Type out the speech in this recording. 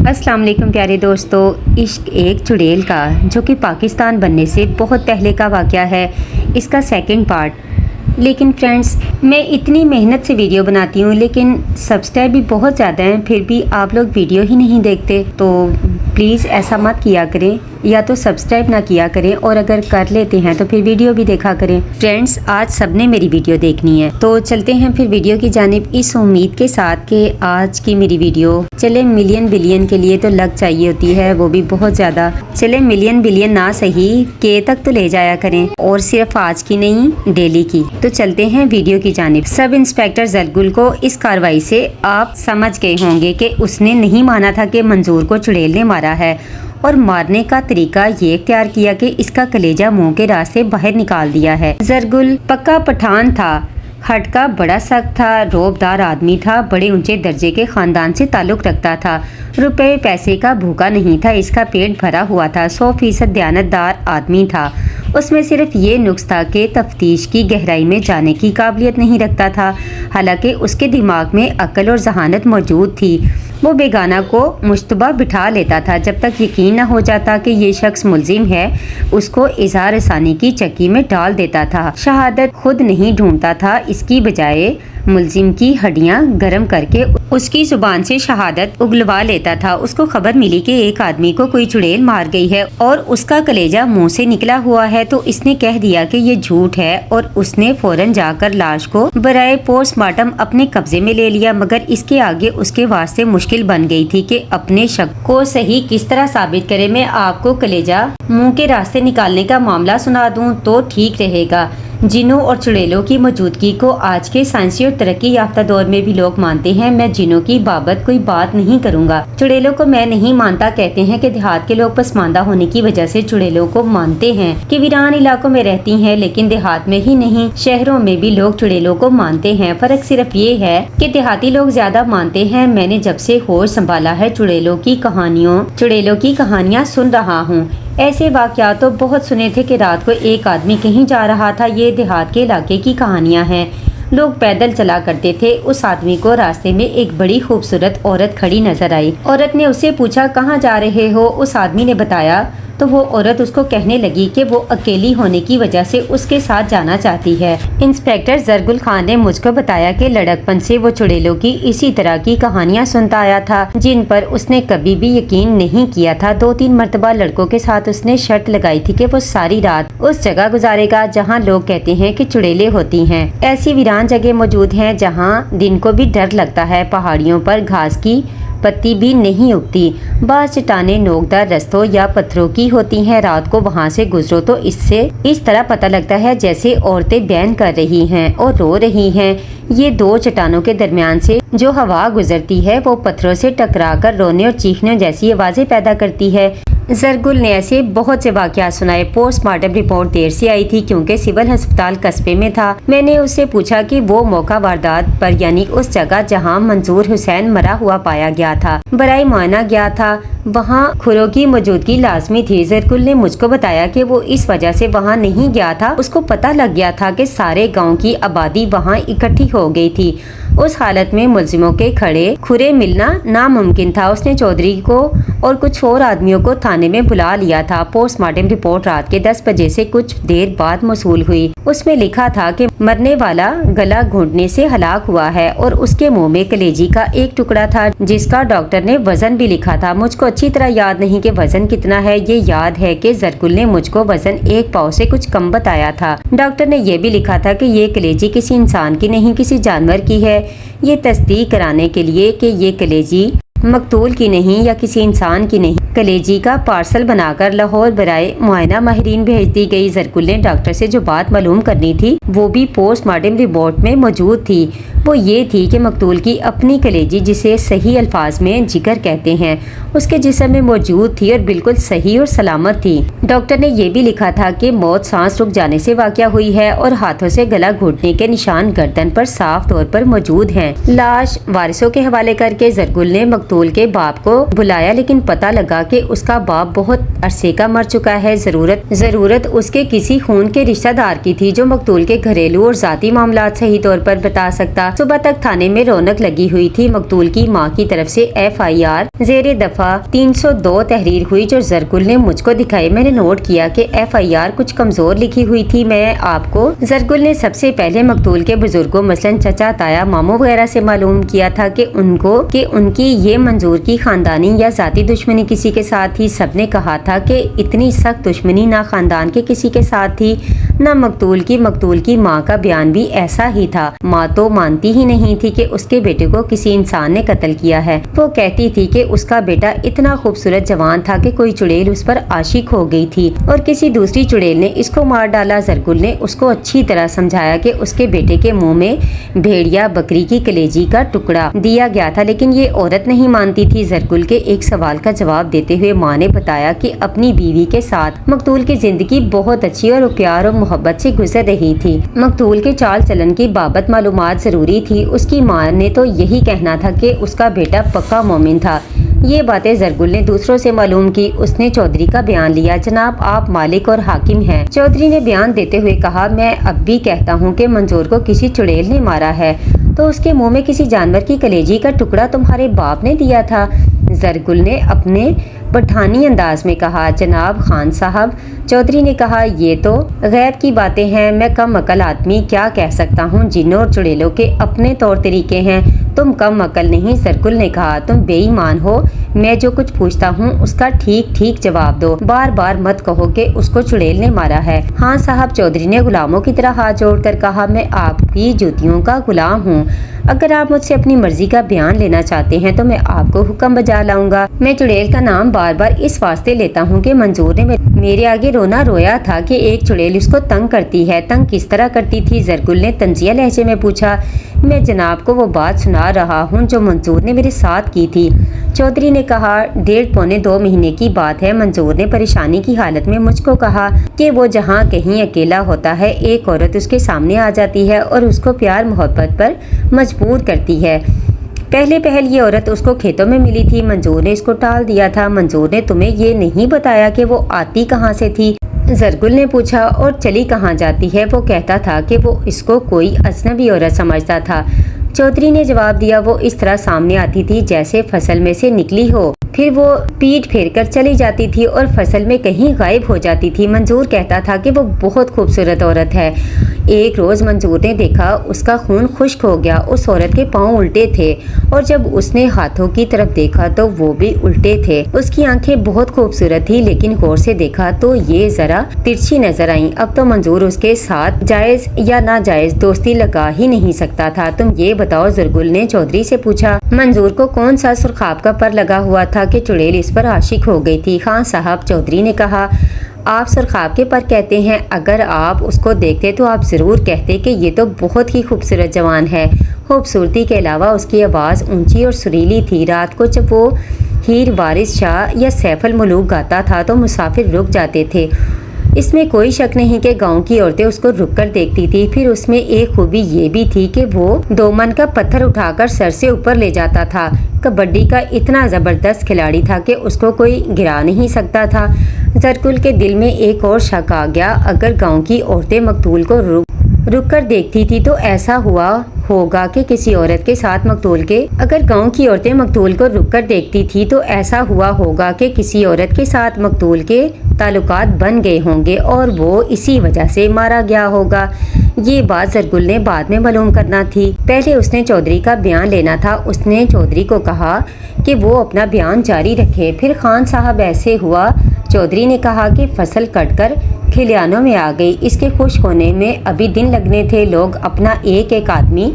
अस्सलाम वालेकुम प्यारे दोस्तों। इश्क एक चुड़ैल का जो कि पाकिस्तान बनने से बहुत पहले का वाक़या है, इसका सेकंड पार्ट। लेकिन फ्रेंड्स, मैं इतनी मेहनत से वीडियो बनाती हूँ लेकिन सब्सक्राइब भी बहुत ज़्यादा हैं, फिर भी आप लोग वीडियो ही नहीं देखते। तो प्लीज़ ऐसा मत किया करें, या तो सब्सक्राइब ना किया करें और अगर कर लेते हैं तो फिर वीडियो भी देखा करें। फ्रेंड्स, आज सबने मेरी वीडियो देखनी है, तो चलते हैं फिर वीडियो की जानिब इस उम्मीद के साथ कि आज की मेरी वीडियो चले मिलियन बिलियन के लिए तो लग चाहिए होती है, वो भी बहुत ज़्यादा। चले मिलियन बिलियन ना सही के तक तो ले जाया करें, और सिर्फ आज की नहीं डेली की। तो चलते हैं वीडियो की जानिब। सब इंस्पेक्टर जरगुल को इस कार्रवाई से आप समझ गए होंगे कि उसने नहीं माना था कि मंजूर को चुड़ैल ने मारा है, और मारने का तरीका ये इख्तियार किया कि इसका कलेजा मुंह के रास्ते बाहर निकाल दिया है। जरगुल पक्का पठान था, हट का बड़ा सख्त था, रोबदार आदमी था, बड़े ऊंचे दर्जे के खानदान से ताल्लुक रखता था, रुपए पैसे का भूखा नहीं था, इसका पेट भरा हुआ था, 100% दयानतदार आदमी था। उसमें सिर्फ ये नुक्स था कि तफ्तीश की गहराई में जाने की काबिलियत नहीं रखता था। हालांकि उसके दिमाग में अक्ल और जहानत मौजूद थी। वो बेगाना को मुश्तबा बिठा लेता था, जब तक यकीन न हो जाता कि ये शख्स मुलजिम है उसको इजहार आसानी की चक्की में डाल देता था। शहादत खुद नहीं ढूंढता था, इसकी बजाय मुलजिम की हड्डियां गर्म करके उसकी जुबान से शहादत उगलवा लेता था। उसको खबर मिली कि एक आदमी को कोई चुड़ैल मार गई है और उसका कलेजा मुंह से निकला हुआ है, तो इसने कह दिया कि ये झूठ है, और उसने फौरन जाकर लाश को बराए पोस्टमार्टम अपने कब्जे में ले लिया। मगर इसके आगे उसके वास्ते मुश्किल बन गई थी कि अपने शक को सही किस तरह साबित करे। मैं आपको कलेजा मुंह के रास्ते निकालने का मामला सुना दूं तो ठीक रहेगा। जिनों और चुड़ैलों की मौजूदगी को आज के साइंसी और तरक्की याफ्ता दौर में भी लोग मानते हैं। मैं जिनों की बाबत कोई बात नहीं करूंगा, चुड़ैलों को मैं नहीं मानता। कहते हैं कि देहात के लोग पसमानदा होने की वजह से चुड़ैलों को मानते हैं कि वीरान इलाकों में रहती हैं, लेकिन देहात में ही नहीं शहरों में भी लोग चुड़ैलों को मानते हैं। फर्क सिर्फ ये है कि देहाती लोग ज्यादा मानते हैं। मैंने जब से होश संभाला है चुड़ैलों की कहानियाँ सुन रहा हूँ। ऐसे वाक़यात तो बहुत सुने थे कि रात को एक आदमी कहीं जा रहा था। ये देहात के इलाके की कहानियां हैं। लोग पैदल चला करते थे। उस आदमी को रास्ते में एक बड़ी खूबसूरत औरत खड़ी नजर आई। औरत ने उससे पूछा, कहाँ जा रहे हो? उस आदमी ने बताया तो वो औरत उसको कहने लगी कि वो अकेली होने की वजह से उसके साथ जाना चाहती है। इंस्पेक्टर जरगुल खान ने मुझको बताया कि लड़कपन से वो चुड़ैलों की इसी तरह की कहानियां सुनता आया था, जिन पर उसने कभी भी यकीन नहीं किया था। 2-3 मरतबा लड़कों के साथ उसने शर्त लगाई थी कि वो सारी रात उस जगह गुजारेगा जहाँ लोग कहते हैं कि चुड़ैलें होती हैं। ऐसी वीरान जगह मौजूद हैं जहाँ दिन को भी डर लगता है। पहाड़ियों पर घास की पत्ती भी नहीं उगती। बाज़ चट्टानें नोकदार रस्तों या पत्थरों की होती हैं। रात को वहाँ से गुजरो तो इससे इस तरह पता लगता है जैसे औरतें बैन कर रही हैं और रो रही हैं। ये 2 चट्टानों के दरमियान से जो हवा गुजरती है वो पत्थरों से टकराकर रोने और चीखने जैसी आवाजें पैदा करती है। जरगुल ने ऐसे बहुत से वाक़यात सुनाए। पोस्टमार्टम रिपोर्ट देर से आई थी क्योंकि सिविल अस्पताल कस्बे में था। मैंने उससे पूछा कि वो मौका वारदात पर, यानी उस जगह जहां मंजूर हुसैन मरा हुआ पाया गया था, बराए मुआयना गया था, वहां खुरों की मौजूदगी लाजमी थी। जरगुल ने मुझको बताया कि वो इस वजह से वहां नहीं गया था, उसको पता लग गया था कि सारे गाँव की आबादी वहाँ इकट्ठी हो गई थी। उस हालत में मुलजिमों के खड़े खुरे मिलना नामुमकिन था। उसने चौधरी को और कुछ और आदमियों को थाने में बुला लिया था। पोस्टमार्टम रिपोर्ट रात के 10 बजे से कुछ देर बाद मौसूल हुई। उसमें लिखा था कि मरने वाला गला घोंटने से हलाक हुआ है और उसके मुंह में कलेजी का एक टुकड़ा था, जिसका डॉक्टर ने वजन भी लिखा था। मुझको अच्छी तरह याद नहीं कि वजन कितना है। ये याद है कि जरगुल ने मुझको वजन 1 पाव से कुछ कम बताया था। डॉक्टर ने यह भी लिखा था कि ये कलेजी किसी इंसान की नहीं, किसी जानवर की है। ये तस्दीक कराने के लिए कि ये कलेजी मकतूल की नहीं या किसी इंसान की नहीं, कलेजी का पार्सल बनाकर लाहौर बराए मुआयना माहिरीन भेज दी गई। जरगुल ने डॉक्टर से जो बात मालूम करनी थी वो भी पोस्टमार्टम रिपोर्ट में मौजूद थी। वो ये थी कि मकतूल की अपनी कलेजी, जिसे सही अल्फाज में जिगर कहते हैं, उसके जिस्म में मौजूद थी और बिल्कुल सही और सलामत थी। डॉक्टर ने यह भी लिखा था कि मौत सांस रुक जाने से वाक़या हुई है और हाथों से गला घोटने के निशान गर्दन पर साफ तौर पर मौजूद हैं। लाश वारिसों के हवाले करके जरगुल ने مقتول کے باپ کو بلایا، لیکن پتہ لگا کہ اس کا باپ بہت عرصے کا مر چکا ہے۔ ضرورت اس کے کسی خون کے رشتہ دار کی تھی جو مقتول کے گھریلو اور ذاتی معاملات صحیح طور پر بتا سکتا۔ صبح تک تھانے میں رونق لگی ہوئی تھی۔ مقتول کی ماں کی طرف سے FIR زیر دفعہ 302 تحریر ہوئی جو زرگل نے مجھ کو دکھائی۔ میں نے نوٹ کیا کہ FIR کچھ کمزور لکھی ہوئی تھی۔ میں آپ کو زرگل نے سب سے پہلے مقتول کے بزرگوں مثلاً چچا، تایا، ماموں وغیرہ سے معلوم کیا تھا کہ ان کی یہ منظور کی خاندانی یا ذاتی دشمنی کسی کے ساتھ تھی۔ سب نے کہا تھا کہ اتنی سخت دشمنی نہ خاندان کے کسی کے ساتھ تھی نہ مقتول کی ماں کا بیان بھی ایسا ہی تھا۔ ماں تو مانتی ہی نہیں تھی کہ اس کے بیٹے کو کسی انسان نے قتل کیا ہے۔ وہ کہتی تھی کہ اس کا بیٹا اتنا خوبصورت جوان تھا کہ کوئی چڑیل اس پر عاشق ہو گئی تھی اور کسی دوسری چڑیل نے اس کو مار ڈالا۔ زرگل نے اس کو اچھی طرح سمجھایا کہ اس کے بیٹے کے منہ میں بھیڑیا بکری کی کلیجی کا ٹکڑا دیا گیا تھا، لیکن یہ عورت نہیں مانتی تھی۔ زرگل کے ایک سوال کا جواب دیتے ہوئے ماں نے بتایا کہ اپنی بیوی کے ساتھ مقتول کی زندگی بہت اچھی اور پیار اور محبت سے گزر رہی تھی۔ مقتول کے چال چلن کی بابت معلومات ضروری تھی۔ اس کی ماں نے تو یہی کہنا تھا کہ اس کا بیٹا پکا مومن تھا۔ یہ باتیں زرگل نے دوسروں سے معلوم کی۔ اس نے چودھری کا بیان لیا۔ جناب، آپ مالک اور حاکم ہیں۔ چودھری نے بیان دیتے ہوئے کہا، میں اب بھی کہتا ہوں کہ منظور کو کسی چڑیل نے مارا ہے تو اس کے منہ میں کسی جانور کی کلیجی کا ٹکڑا تمہارے باپ نے دیا تھا۔ زرگل نے اپنے پٹھانی انداز میں کہا، جناب خان صاحب۔ چودھری نے کہا، یہ تو غیب کی باتیں ہیں، میں کم عقل آدمی کیا کہہ سکتا ہوں۔ جنوں اور چڑیلوں کے اپنے طور طریقے ہیں، تم کم عقل نہیں۔ زرگل نے کہا، تم بے ایمان ہو۔ میں جو کچھ پوچھتا ہوں اس کا ٹھیک ٹھیک جواب دو، بار بار مت کہو کہ اس کو چڑیل نے مارا ہے۔ ہاں صاحب، چودھری نے غلاموں کی طرح ہاتھ جوڑ کر کہا، میں آپ کی جوتیوں کا غلام ہوں۔ اگر آپ مجھ سے اپنی مرضی کا بیان لینا چاہتے ہیں تو میں آپ کو حکم بجا لاؤں گا۔ میں چڑیل کا نام بار بار اس واسطے لیتا ہوں کہ منظور نے میرے آگے رونا رویا تھا کہ ایک چڑیل اس کو تنگ کرتی ہے۔ تنگ کس طرح کرتی تھی؟ زرگل نے طنزیہ لہجے میں پوچھا۔ میں جناب کو وہ بات سنا رہا ہوں جو منظور نے میرے ساتھ کی تھی۔ چودھری نے کہا، 1.5-2 مہینے کی بات ہے۔ منظور نے پریشانی کی حالت میں مجھ کو کہا کہ وہ جہاں کہیں اکیلا ہوتا ہے ایک عورت اس کے سامنے آ جاتی ہے اور اس کو پیار محبت پر مجبور کرتی ہے۔ پہلے یہ عورت اس کو کھیتوں میں ملی تھی۔ منظور نے اس کو ٹال دیا تھا۔ منظور نے تمہیں یہ نہیں بتایا کہ وہ آتی کہاں سے تھی؟ زرگل نے پوچھا۔ اور چلی کہاں جاتی ہے؟ وہ کہتا تھا کہ وہ اس کو کوئی اجنبی عورت سمجھتا تھا۔ چودھری نے جواب دیا، وہ اس طرح سامنے آتی تھی جیسے فصل میں سے نکلی ہو، پھر وہ پیٹ پھیر کر چلی جاتی تھی اور فصل میں کہیں غائب ہو جاتی تھی۔ منظور کہتا تھا کہ وہ بہت خوبصورت عورت ہے۔ ایک روز منظور نے دیکھا اس کا خون خشک ہو گیا۔ اس عورت کے پاؤں الٹے تھے اور جب اس نے ہاتھوں کی طرف دیکھا تو وہ بھی الٹے تھے۔ اس کی آنکھیں بہت خوبصورت تھی لیکن غور سے دیکھا تو یہ ذرا ترچھی نظر آئیں۔ اب تو منظور اس کے ساتھ جائز یا ناجائز دوستی لگا ہی نہیں سکتا تھا۔ تم یہ بتاؤ، زرگل نے چودھری سے پوچھا، منظور کو کون سا سرخاب کا پر لگا ہوا تھا کہ چڑیل اس پر عاشق ہو گئی تھی؟ خان صاحب، چودھری نے کہا، آپ سرخاب کے پر کہتے ہیں، اگر آپ اس کو دیکھتے تو آپ ضرور کہتے کہ یہ تو بہت ہی خوبصورت جوان ہے۔ خوبصورتی کے علاوہ اس کی آواز اونچی اور سریلی تھی۔ رات کو جب وہ ہیر وارث شاہ یا سیف الملوک گاتا تھا تو مسافر رک جاتے تھے۔ اس میں کوئی شک نہیں کہ گاؤں کی عورتیں اس کو رک کر دیکھتی تھی۔ پھر اس میں ایک خوبی یہ بھی تھی کہ وہ 2 من کا پتھر اٹھا کر سر سے اوپر لے جاتا تھا۔ کبڈی کا اتنا زبردست کھلاڑی تھا کہ اس کو کوئی گرا نہیں سکتا تھا۔ زرگل کے دل میں ایک اور شک آ گیا، اگر گاؤں کی عورتیں مقتول کو رک کر دیکھتی تھی تو ایسا ہوا ہوگا کہ کسی عورت کے ساتھ مقتول کے اگر گاؤں کی عورتیں مقتول کو رک کر دیکھتی تھی تو ایسا ہوا ہوگا کہ کسی عورت کے ساتھ مقتول کے تعلقات بن گئے ہوں گے اور وہ اسی وجہ سے مارا گیا ہوگا۔ یہ بات زرگل نے بعد میں معلوم کرنا تھی۔ پہلے اس نے چودھری کا بیان لینا تھا۔ اس نے چودھری کو کہا کہ وہ اپنا بیان جاری رکھے۔ پھر خان صاحب ایسے ہوا، چودھری نے کہا کہ فصل کٹ کر کھلیانوں میں آ گئی، اس کے خشک ہونے میں ابھی دن لگنے تھے۔ لوگ اپنا ایک ایک آدمی